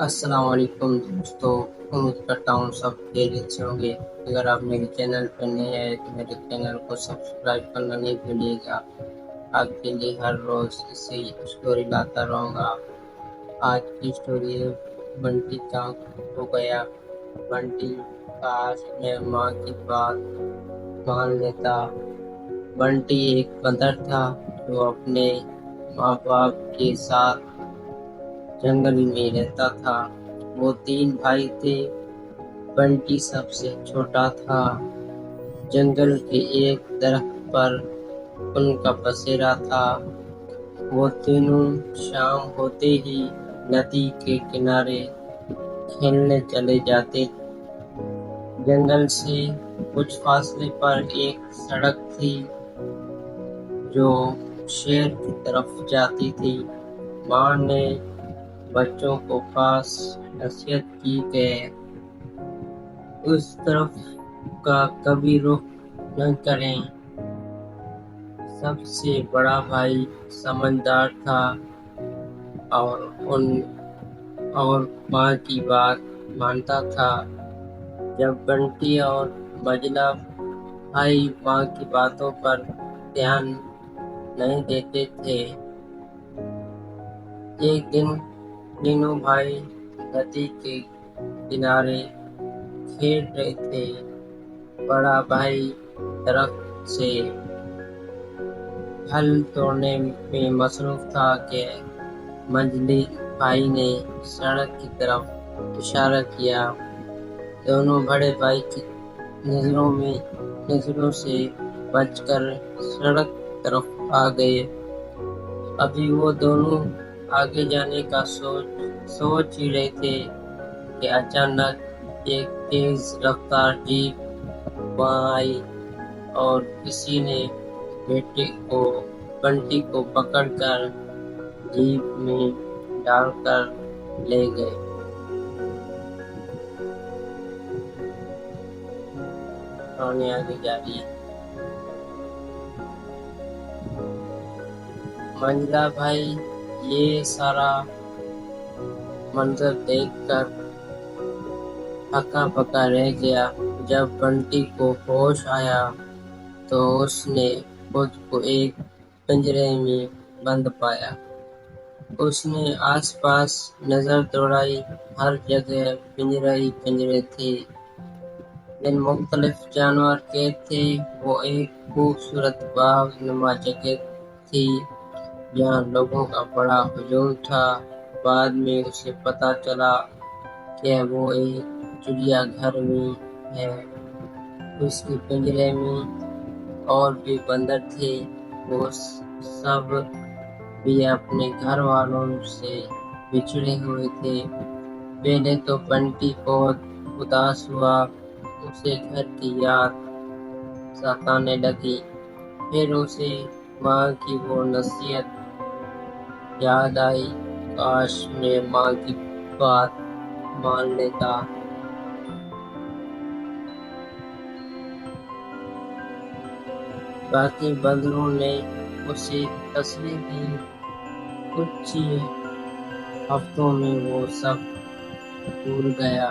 السلام علیکم دوستو، امید کرتا ہوں سب خیریت سے ہوں گے۔ اگر آپ میرے چینل پر نئے ہیں تو میرے چینل کو سبسکرائب کرنا نہیں بھولیے گا۔ آپ کے لیے ہر روز اسی اسٹوری لاتا رہوں گا۔ آج کی اسٹوری ہے بنٹی چاق ہو گیا۔ بنٹی کاش میں ماں کی بات مان لیتا۔ بنٹی ایک بندر تھا جو اپنے ماں باپ کے ساتھ جنگل میں رہتا تھا۔ وہ 3 بھائی تھے۔ بنٹی سب سے چھوٹا تھا۔ جنگل کے ایک درخت پر ان کا بسیرا تھا۔ وہ تینوں شام ہوتے ہی ندی کے کنارے کھیلنے چلے جاتے۔ جنگل سے کچھ فاصلے پر ایک سڑک تھی جو شہر کی طرف جاتی تھی۔ ماں نے بچوں کو پاس نصیحت کی کہ اس طرف کا کبھی رخ نہ کریں۔ سب سے بڑا بھائی سمجھدار تھا اور ماں کی بات مانتا تھا۔ جب بنٹی اور منجلا بھائی ماں کی باتوں پر دھیان نہیں دیتے تھے۔ ایک دن تینوں بھائی ندی کے کنارے کھیل رہے تھے۔ بڑا بھائی درخت سے پھل توڑنے میں مصروف تھا کہ منجلے بھائی نے سڑک کی طرف اشارہ کیا۔ دونوں بڑے بھائی کی نظروں سے بچ کر سڑک طرف آ گئے۔ ابھی وہ دونوں آگے جانے کا سوچ ہی رہے تھے کہ اچانک ایک تیز رفتار جیپ وہاں آئی اور کسی نے بنٹی کو پکڑ کر جیپ میں ڈال کر لے گئے۔ کہانی آگے جاری ہے۔ منجلا بھائی یہ سارا منظر دیکھ کر ہکا بکا رہ گیا۔ جب بنٹی کو ہوش آیا تو اس نے خود کو ایک پنجرے میں بند پایا۔ اس نے آس پاس نظر دوڑائی، ہر جگہ پنجرے ہی پنجرے تھے۔ جن مختلف جانور قید تھے وہ ایک خوبصورت باغ نما جگہ تھی جہاں لوگوں کا بڑا ہجوم تھا۔ بعد میں اسے پتہ چلا کہ وہ ایک چڑیا گھر میں ہے۔ اس کے پنجرے میں اور بھی بندر تھے۔ وہ سب بھی اپنے گھر والوں سے بچھڑے ہوئے تھے۔ پہلے تو بنٹی بہت اداس ہوا۔ اسے گھر کی یاد ستانے لگی۔ پھر اسے ماں کی وہ نصیحت یاد آئی، کاش میں ماں کی بات مان لیتا۔ باقی بندروں نے اسے تسلی دی۔ کچھ ہی ہفتوں میں وہ سب بھول گیا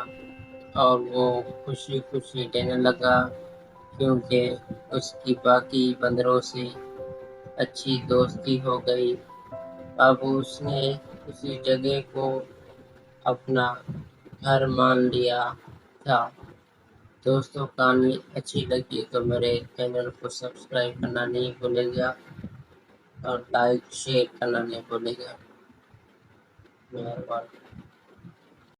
اور وہ خوشی خوشی رہنے لگا، کیونکہ اس کی باقی بندروں سے اچھی دوستی ہو گئی۔ اب اس نے اسی جگہ کو اپنا گھر مان لیا تھا۔ دوستو، کہانی اچھی لگی تو میرے چینل کو سبسکرائب کرنا نہیں بھولے گا اور لائک شیئر کرنا نہیں بھولے گا۔ مہربانی۔